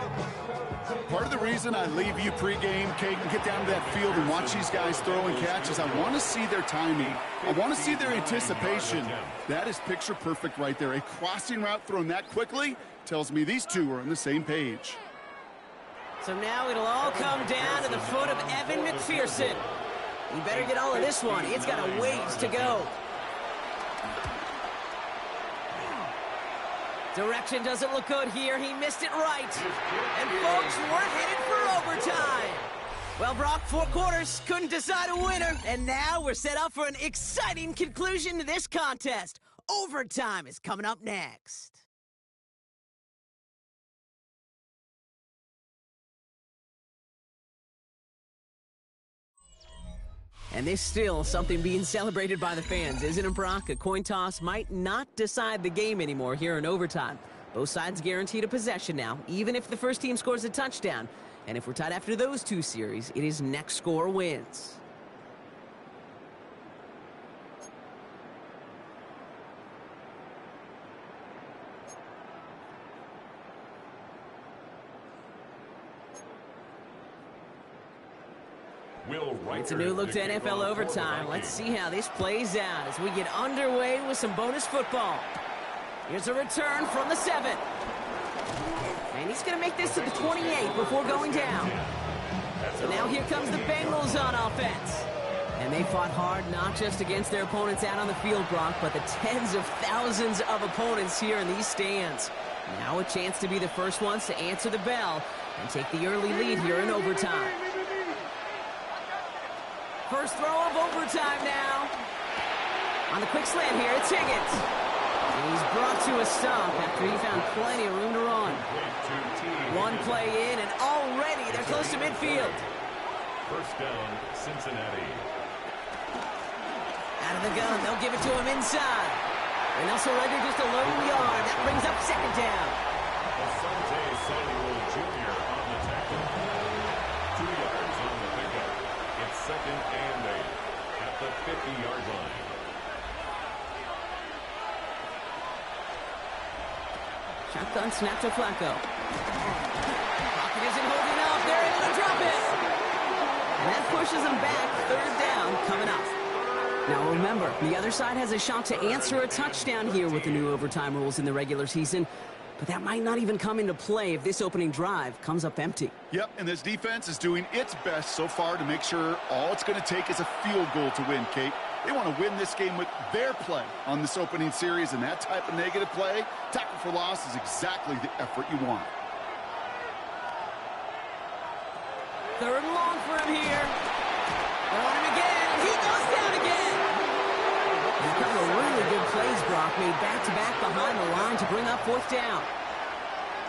Part of the reason I leave you pregame, Kate, and get down to that field and watch these guys throw and catch is I want to see their timing. I want to see their anticipation. That is picture perfect right there. A crossing route thrown that quickly tells me these two are on the same page. So now it'll all come down to the foot of Evan McPherson. You better get all of this one. It's got a ways to go. Direction doesn't look good here. He missed it right. And folks, we're headed for overtime. Well, Brock, 4 quarters couldn't decide a winner. And now we're set up for an exciting conclusion to this contest. Overtime is coming up next. And there's still something being celebrated by the fans, isn't it, Brock? A coin toss might not decide the game anymore here in overtime. Both sides guaranteed a possession now, even if the first team scores a touchdown. And if we're tied after those 2 series, it is next score wins. It's a new look to NFL overtime. Let's see how this plays out as we get underway with some bonus football. Here's a return from the 7. And he's going to make this to the 28 before going down. So now here comes the Bengals on offense. And they fought hard not just against their opponents out on the field, Brock, but the tens of thousands of opponents here in these stands. Now a chance to be the first ones to answer the bell and take the early lead here in overtime. First throw of overtime now. On the quick slant here, it's Higgins. And he's brought to a stop after he found plenty of room to run. 1 play in, and already they're close to midfield. First down, Cincinnati. Out of the gun, they'll give it to him inside. And they'll surrender just a lone yard. That brings up 2nd down. Asante Samuel Jr. on the tackle. 2 yards on the pickup. It's 2nd and 8 at the 50-yard line. Shotgun snap to Flacco. Pocket isn't holding up. They're able to drop it. And that pushes them back. 3rd down coming up. Now remember, the other side has a shot to answer a touchdown here with the new overtime rules in the regular season. But that might not even come into play if this opening drive comes up empty. Yep, and this defense is doing its best so far to make sure all it's going to take is a field goal to win, Kate. They want to win this game with their play on this opening series, and that type of negative play, tackle for loss, is exactly the effort you want. 3rd and long for him here. Throwing him again, and he goes down again. A couple of really good plays, Brock, made back-to-back behind the line to bring up 4th down.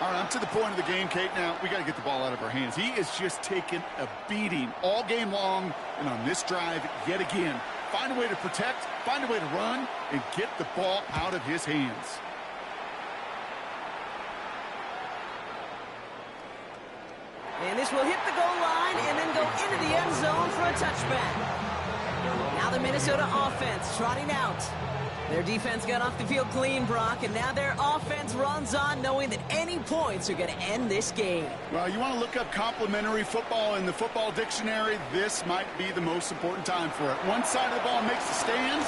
All right, I'm to the point of the game, Kate. Now, we got to get the ball out of our hands. He is just taking a beating all game long, and on this drive, yet again, find a way to protect, find a way to run, and get the ball out of his hands. And this will hit the goal line and then go into the end zone for a touchback. Now the Minnesota offense trotting out. Their defense got off the field clean, Brock, and now their offense runs on knowing that any points are going to end this game. Well, you want to look up complimentary football in the football dictionary, this might be the most important time for it. One side of the ball makes a stand,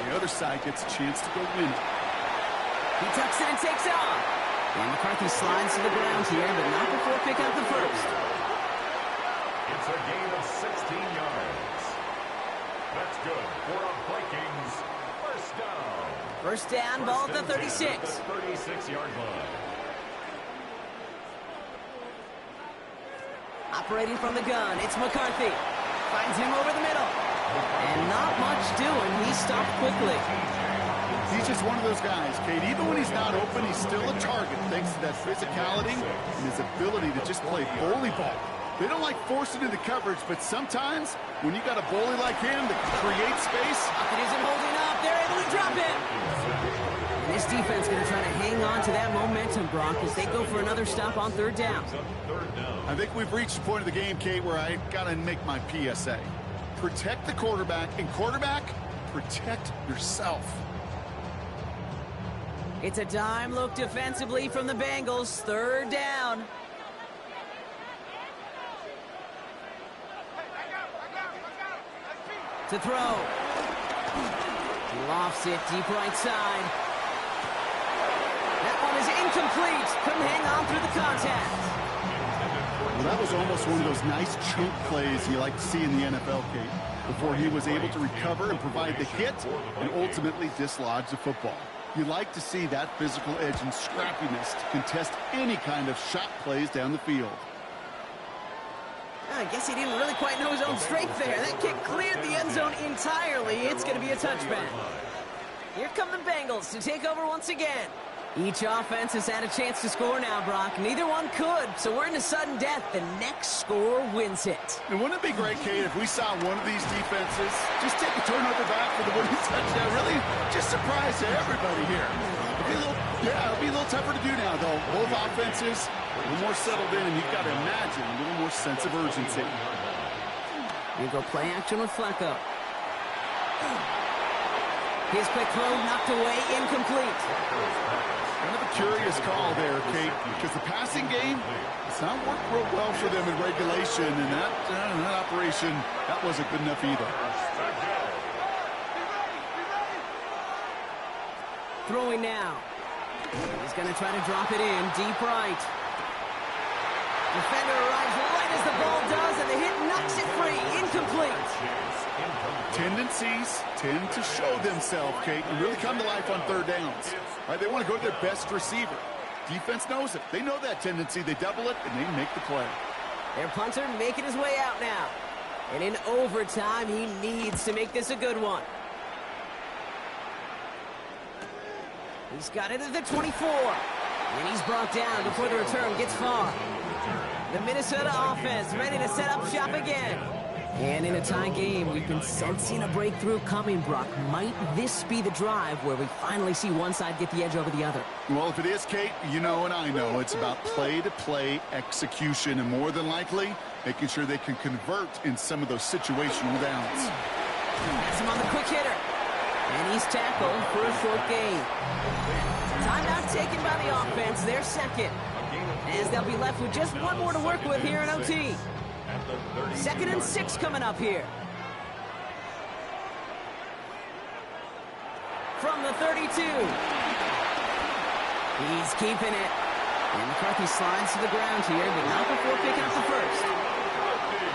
the other side gets a chance to go win it. He tucks it and takes off. And McCarthy slides to the ground here, but not before picking up the first. It's a gain of 16 yards. That's good for a Vikings first down. First down, ball at the 36. The 36-yard line. Operating from the gun, it's McCarthy. Finds him over the middle. And not much doing. He stopped quickly. He's just one of those guys, Kate. Even when he's not open, he's still a target thanks to that physicality and his ability to just play bully ball. They don't like forcing into coverage, but sometimes when you got a bully like him that can create space. It isn't holding up. They're able to drop it. And this defense going to try to hang on to that momentum, Brock, as they go for another stop on third down. I think we've reached the point of the game, Kate, where I got to make my PSA. Protect the quarterback, and quarterback, protect yourself. It's a dime look defensively from the Bengals. Third down. To throw. He lofts it deep right side. That one is incomplete. Couldn't hang on through the contact. Well, that was almost one of those nice chunk plays you like to see in the NFL, Kate, before he was able to recover and provide the hit and ultimately dislodge the football. You like to see that physical edge and scrappiness to contest any kind of shot plays down the field. I guess he didn't really quite know his own strength there. That kick cleared the end zone entirely. It's going to be a touchback. Here come the Bengals to take over once again. Each offense has had a chance to score now, Brock. Neither one could, so we're in a sudden death. The next score wins it. And wouldn't it be great, Kate, if we saw one of these defenses just take a turnover back for the winning touchdown? Really just surprise everybody here. It'll be a little tougher to do now, though. Both offenses a little more settled in, and you've got to imagine a little more sense of urgency. You go play action with Flacco. His quick throw knocked away, incomplete. Kind of a curious call there, Kate, because the passing game, it's not worked real well for them in regulation, and that operation, that wasn't good enough either. Throwing now. He's going to try to drop it in, deep right. Defender arrives right as the ball does, and the hit knocks it free, incomplete. Tendencies tend to show themselves, Kate, and really come to life on third downs. Right, they want to go to their best receiver. Defense knows it. They know that tendency. They double it, and they make the play. Their punter making his way out now. And in overtime, he needs to make this a good one. He's got it at the 24. And he's brought down before the return gets far. The Minnesota offense ready to set up shop again. And in a tie game, we've been sensing a breakthrough coming, Brock. Might this be the drive where we finally see one side get the edge over the other? Well, if it is, Kate, you know and I know it's about play-to-play execution, and more than likely, making sure they can convert in some of those situational downs. Has him on the quick hitter. And he's tackled for a short gain. Timeout taken by the offense, their second. As they'll be left with just one more to work with here in OT. 2nd and 6 coming up here. From the 32. He's keeping it. And McCarthy slides to the ground here, but not before picking up the first.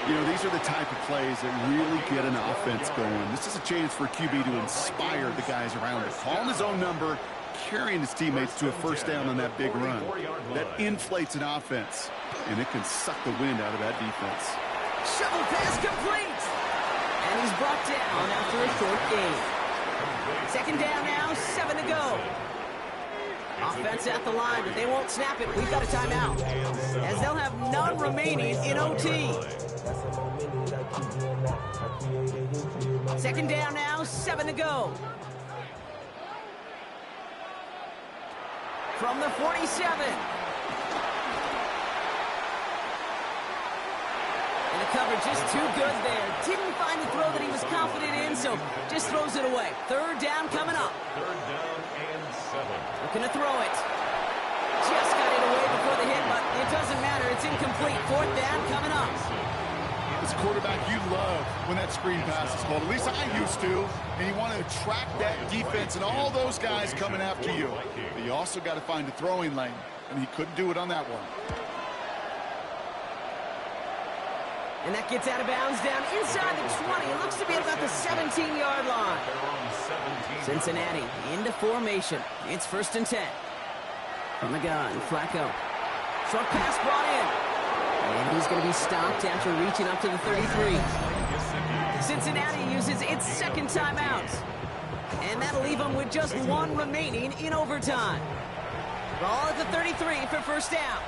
You know, these are the type of plays that really get an offense going. This is a chance for QB to inspire the guys around him. Calling his own number, carrying his teammates to a first down on that big run. That inflates an offense, and it can suck the wind out of that defense. Shovel pass complete. And he's brought down after a short gain. 2nd down now, 7 to go. Offense at the line, but they won't snap it. We've got a timeout, as they'll have none remaining in OT. 2nd down now, 7 to go. From the 47. cover just too good there. Didn't find the throw that he was confident in, so just throws it away. Third down coming up. Third down and 7. Looking to throw it. Just got it away before the hit, but it doesn't matter. It's incomplete. Fourth down coming up. As a quarterback, you love when that screen pass is called. At least I used to. And you want to attract that defense and all those guys coming after you. But you also got to find a throwing lane, and he couldn't do it on that one. And that gets out of bounds down inside the 20. It looks to be about the 17-yard line. Cincinnati into formation. It's 1st and 10. From the gun, Flacco. Short pass brought in. And he's going to be stopped after reaching up to the 33. Cincinnati uses its second timeout. And that'll leave them with just one remaining in overtime. Ball at the 33 for first down.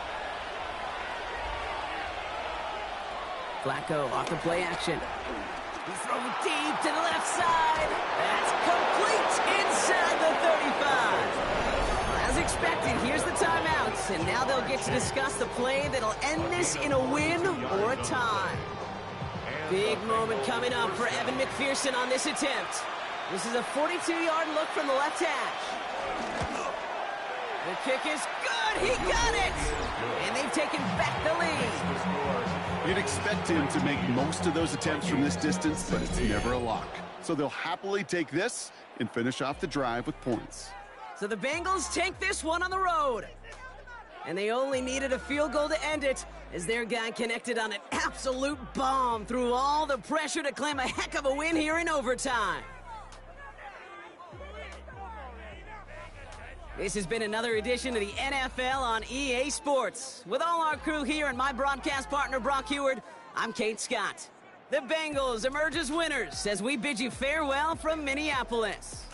Flacco off the play action. He's thrown deep to the left side. That's complete inside the 35. As expected, here's the timeouts, and now they'll get to discuss the play that'll end this in a win or a tie. Big moment coming up for Evan McPherson on this attempt. This is a 42-yard look from the left hash. The kick is good. He got it. And they've taken back the lead. You'd expect him to make most of those attempts from this distance, but it's never a lock. So they'll happily take this and finish off the drive with points. So the Bengals take this one on the road. And they only needed a field goal to end it, as their guy connected on an absolute bomb through all the pressure to claim a heck of a win here in overtime. This has been another edition of the NFL on EA Sports. With all our crew here and my broadcast partner, Brock Heward, I'm Kate Scott. The Bengals emerge as winners as we bid you farewell from Minneapolis.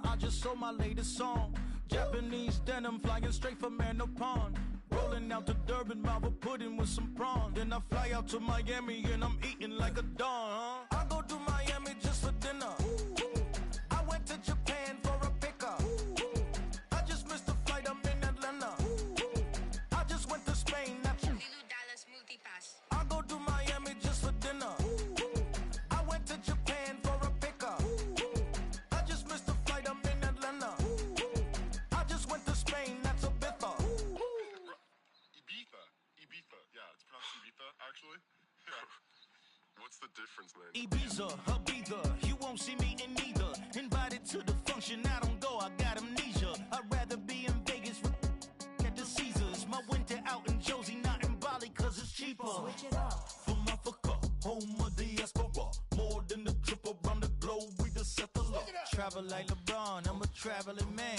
I just sold my latest song. Japanese denim flying straight from Manopon. Rolling out to Durban, Marvel pudding with some prawns. Then I fly out to Miami and I'm eating like a don. I go to Miami just for dinner. I went to Japan for a pickup. I just missed the flight, I'm in Atlanta. I just went to Spain, that's $1 multipass. I go to Miami just for dinner. I went to Japan for a pickup. I just missed the flight, I'm in Atlanta. I just went to Spain, that's Ibiza. Ibiza. Yeah, it's pronounced Ibiza, actually. Yeah. What's the difference, man? Ibiza, Ibiza, you won't see me in neither. Invited to the function, I don't go, I got amnesia. I'd rather be in Vegas at the Caesars. My winter out in Josie, not in Bali, cause it's cheaper. Switch it up. From Africa, home of the diaspora. More than the trip around the globe, we just set the law. Travel like LeBron, I'm a traveling man.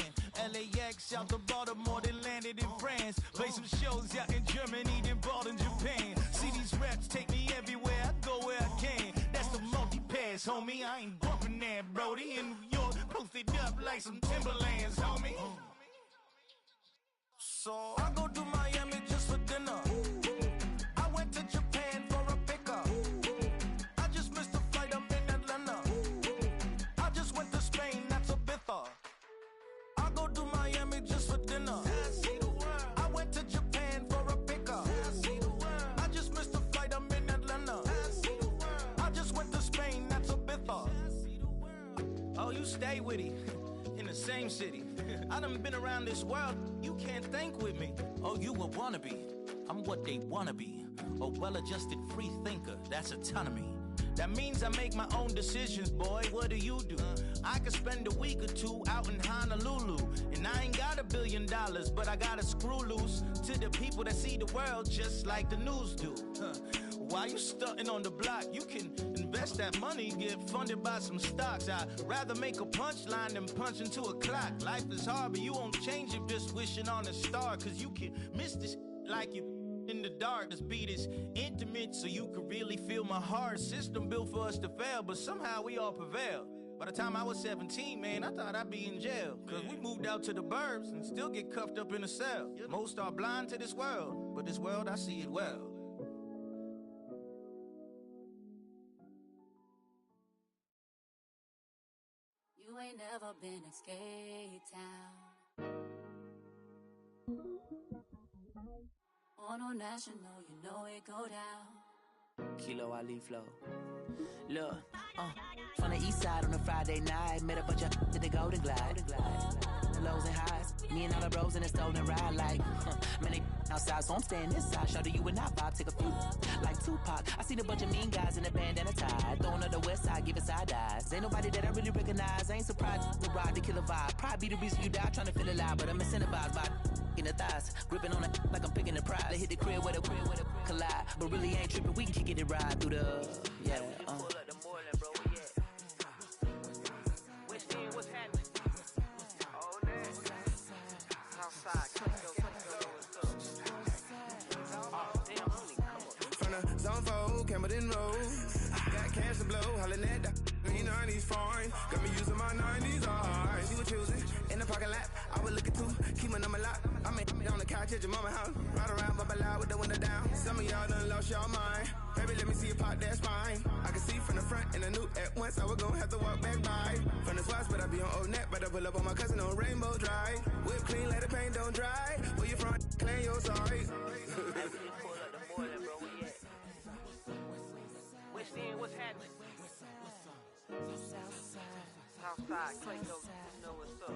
LAX out to Baltimore, then landed in France. Play some shows out in Germany, then bought in Japan. See these reps take me everywhere, I go where I can. That's the multi-pass, homie. I ain't bumping that, Brody. In New York, posted up like some Timberlands, homie. So I go to Miami just for dinner. I went to Japan for a pickup. I just missed the flight, I'm in Atlanta. I just went to Spain, that's Ibiza. I go to Miami just for dinner. I went to Japan for a pickup. I just missed the flight, I'm in Atlanta. I just went to Spain, that's Ibiza. Oh, you stay with it. In the same city. I done been around this world, you can't think with me. Oh, you a wannabe. I'm what they wanna be. A well-adjusted free thinker, that's autonomy. That means I make my own decisions, boy. What do you do? I could spend a week or two out in Honolulu, and I ain't got $1 billion, but I got a screw loose to the people that see the world just like the news do. While you stunting on the block, you can invest that money, get funded by some stocks. I'd rather make a punchline than punch into a clock. Life is hard, but you won't change it just wishing on a star, cause you can miss this like you in the dark. This beat is intimate, so you can really feel my heart. System built for us to fail, but somehow we all prevail. By the time I was 17, man, I thought I'd be in jail. Cause we moved out to the burbs and still get cuffed up in a cell. Most are blind to this world, but this world, I see it well. You ain't never been in Skate Town. On a national, you know it go down. Kilo Ali flow. Look, from the east side on a Friday night, met a bunch of to the Golden Glide. The lows and highs, me and all the bros in a stolen ride. Like, man, they outside, so I'm staying this side. Show you and I vibe, take a few. Like Tupac, I seen a bunch of mean guys in a bandana tie. Throwing up the west side, giving side eyes. Ain't nobody that I really recognize. I ain't surprised to ride the killer vibe. Probably be the reason you die, trying to feel alive. But I'm incentivized by in the thighs, gripping on it like I'm picking the prize. They hit the crib with a collide, but really ain't tripping. We can kick it and ride through the pull up the Moreland, bro. West End, what's happening? All that. Southside, from the zone 4, Campbellton Road. Got cash to blow, hollering at the 90s foreign. Got me using my 90s eyes. She was choosing in the parking lot. I was looking too, keep my number locked. I'm on the couch at your mama house. Ride around, bubble loud with the window down. Some of y'all done lost y'all mind. Baby, let me see you pop that spine. I can see from the front and I knew at once I was gonna have to walk back by. From the spots, but I be on Old Neck. But I pull up on my cousin on Rainbow Drive. Whip clean, let the paint don't dry. Where you from? Claim your sorry. West End, what's happening? Southside, Clayco, you know what's up.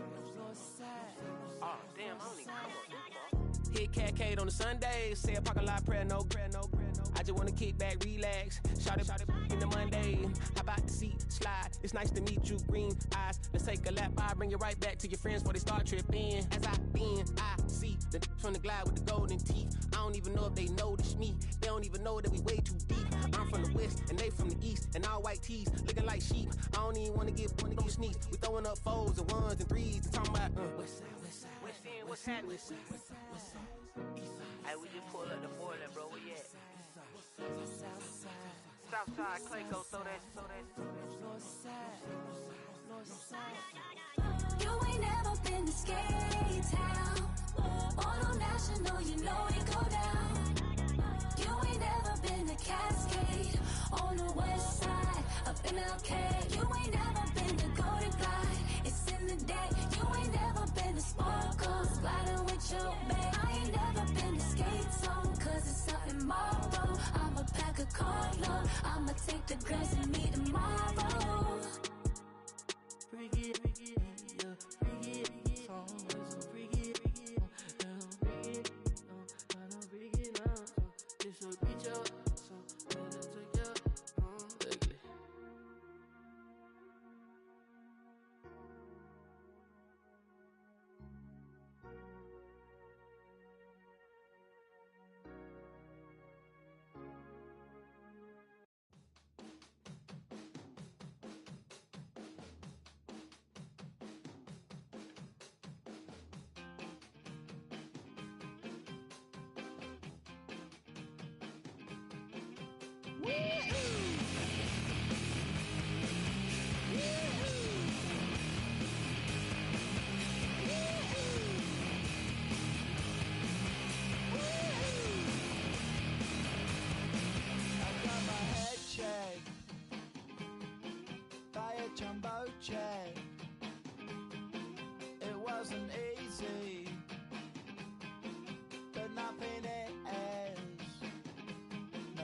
Oh, damn, I don't even come up. Hit Catcade on the Sundays, say a parking lot prayer, no. I just wanna kick back, relax, shout it in the Monday. How about the seat slide? It's nice to meet you, green eyes. Let's take a lap, I bring you right back to your friends before they start tripping. As I bend, I see the from the glide with the golden teeth. I don't even know if they notice me. They don't even know that we way too deep. I'm from the west and they from the east, and all white tees looking like sheep. I don't even wanna get no sneaks. We throwing up 4s and 1s and 3s and talking about West End, what's happening? Hey, we just pulled up the Moreland, bro. Where you at? Southside, Clayco, so that. You ain't never been to Skate Town. On a national, you know it go down. You ain't never been to Cascade. On the west side of MLK. You ain't never been to Golden Glide. It's in the day. You ain't never been to Sparkles. Gliding with your babe. I ain't never been to Skate Zone. Cause it's up in Marlboro. I'ma pack a carload. I'ma take the grass and meet tomorrow. Bring it, yeah, bring it, song is bring it, this will reach out, so better take out, ugly. Jumbo jet. It wasn't easy, but nothing is. No.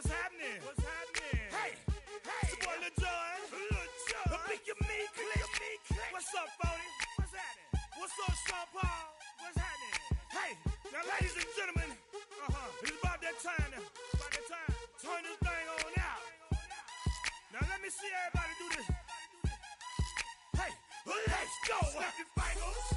What's happening? What's happening? Hey, it's your boy Lil Jon. Pick your meat, click. What's up, Phony? What's happening? What's up, Sean Paul? What's happening? Hey, now ladies and gentlemen, it's about that time now. Turn this thing on out. Now let me see everybody do this. Hey, let's go. Snap your fingers.